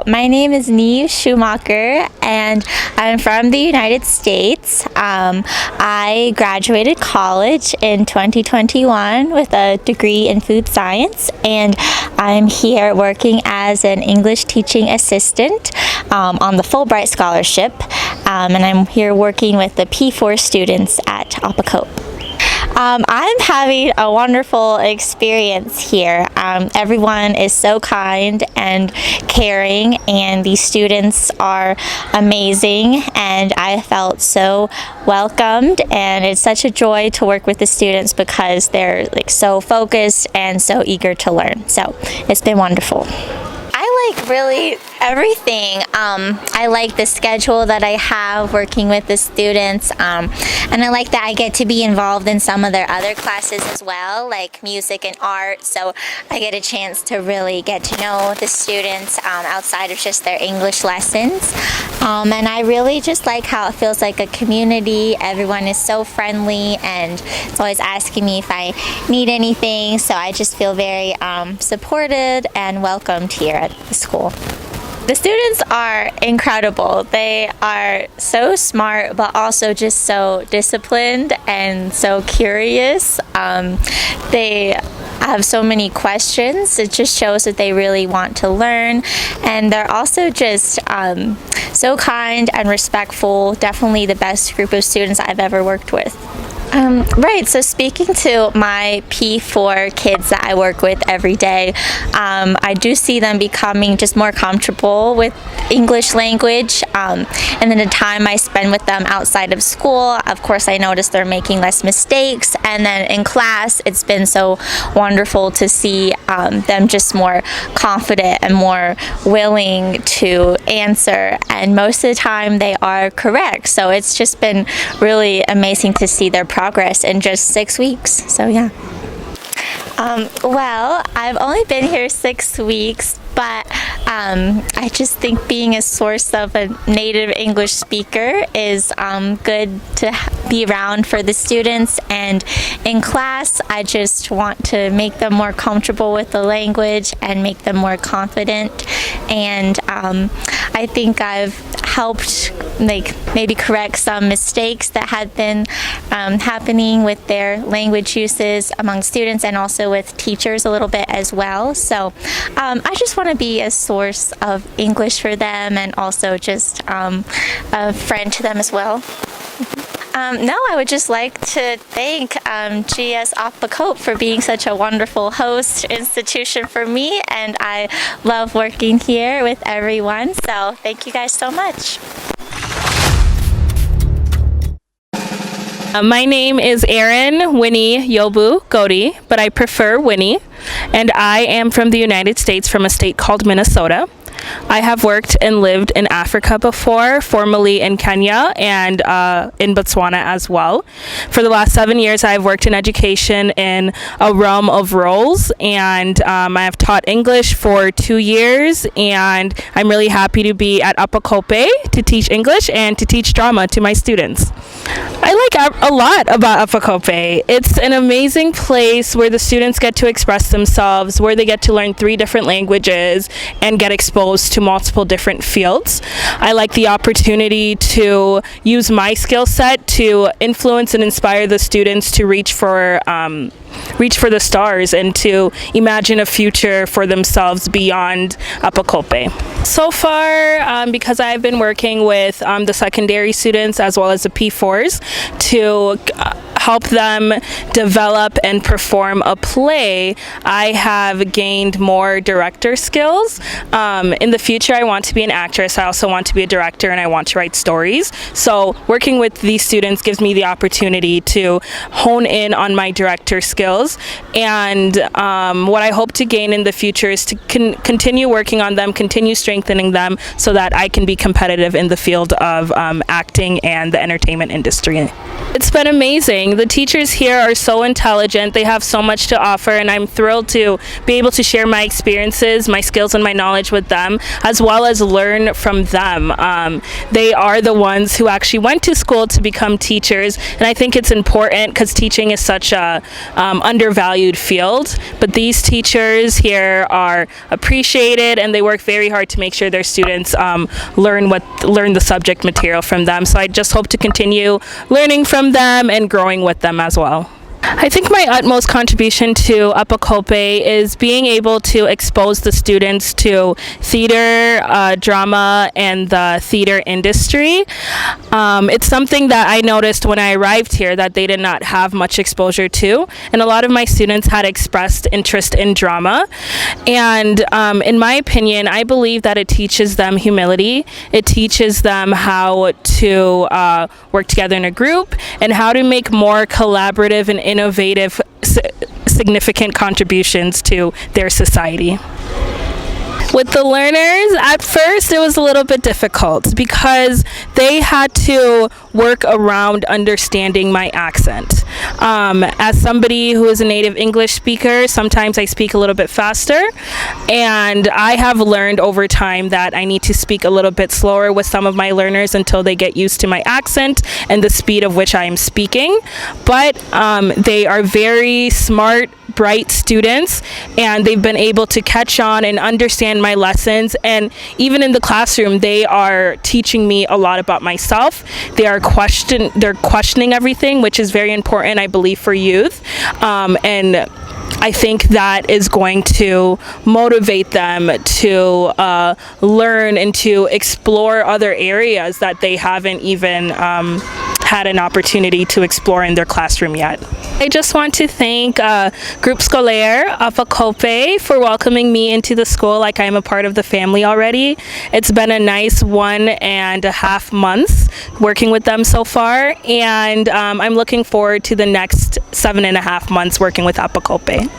my name is Neve Schumacher, and I'm from the United States. I graduated college in 2021 with a degree in food science, and I'm here working as an English teaching assistant on the Fulbright Scholarship, and I'm here working with the P4 students at APACOPE. I'm having a wonderful experience here. Everyone is so kind and caring, and these students are amazing, and I felt so welcomed, and it's such a joy to work with the students because they're so focused and so eager to learn. So it's been wonderful. I like really everything. I like the schedule that I have working with the students, and I like that I get to be involved in some of their other classes as well, like music and art, so I get a chance to really get to know the students outside of just their English lessons. And I really just like how it feels like a community. Everyone is so friendly and is always asking me if I need anything, so I just feel very supported and welcomed here at the school. The students are incredible. They are so smart, but also just so disciplined and so curious. They have so many questions. It just shows that they really want to learn, and they're also just so kind and respectful. Definitely the best group of students I've ever worked with. Right, so speaking to my P4 kids that I work with every day, I do see them becoming just more comfortable with English language, and then the time I spend with them outside of school, of course I notice they're making less mistakes, and then in class it's been so wonderful to see them just more confident and more willing to answer, and most of the time they are correct, so it's just been really amazing to see their progress in just 6 weeks. So yeah. Well, I've only been here 6 weeks, but I just think being a source of a native English speaker is good to be around for the students, and in class I just want to make them more comfortable with the language and make them more confident, and I think I've helped maybe correct some mistakes that had been happening with their language uses among students and also with teachers a little bit as well. So I just want to be a source of English for them, and also just a friend to them as well. No, I would just like to thank G.S Apacope for being such a wonderful host institution for me, and I love working here with everyone, so thank you guys so much. My name is Erin Winnie Yobu Godi, but I prefer Winnie, and I am from the United States, from a state called Minnesota. I have worked and lived in Africa before, formerly in Kenya and in Botswana as well. For the last 7 years, I've worked in education in a realm of roles, and I have taught English for 2 years, and I'm really happy to be at APACOPE to teach English and to teach drama to my students. I like a lot about APACOPE. It's an amazing place where the students get to express themselves, where they get to learn 3 different languages and get exposed to multiple different fields. I like the opportunity to use my skill set to influence and inspire the students to reach for the stars and to imagine a future for themselves beyond APACOPE. So far, because I've been working with the secondary students as well as the P4s to help them develop and perform a play, I have gained more director skills. In the future, I want to be an actress. I also want to be a director, and I want to write stories. So working with these students gives me the opportunity to hone in on my director skills, and what I hope to gain in the future is to continue working on them, continue strengthening them, so that I can be competitive in the field of acting and the entertainment industry. It's been amazing. amazing. The teachers here are so intelligent. They have so much to offer, and I'm thrilled to be able to share my experiences, my skills, and my knowledge with them, as well as learn from them. They are the ones who actually went to school to become teachers, and I think it's important because teaching is such a undervalued field. But these teachers here are appreciated, and they work very hard to make sure their students learn the subject material from them. So I just hope to continue learning from them and growing with them as well. I think my utmost contribution to APACOPE is being able to expose the students to theater, drama, and the theater industry. It's something that I noticed when I arrived here that they did not have much exposure to, and a lot of my students had expressed interest in drama. And in my opinion, I believe that it teaches them humility. It teaches them how to work together in a group and how to make more collaborative and innovative, significant contributions to their society. With the learners, at first it was a little bit difficult because they had to work around understanding my accent. As somebody who is a native English speaker, sometimes I speak a little bit faster, and I have learned over time that I need to speak a little bit slower with some of my learners until they get used to my accent and the speed of which I am speaking. But they are very smart, bright students, and they've been able to catch on and understand my lessons, and even in the classroom they are teaching me a lot about myself. They're questioning everything, which is very important, I believe, for youth, and I think that is going to motivate them to learn and to explore other areas that they haven't even had an opportunity to explore in their classroom yet. I just want to thank Groupe Scolaire APACOPE for welcoming me into the school like I'm a part of the family already. It's been a nice 1.5 months working with them so far, and I'm looking forward to the next 7.5 months working with APACOPE.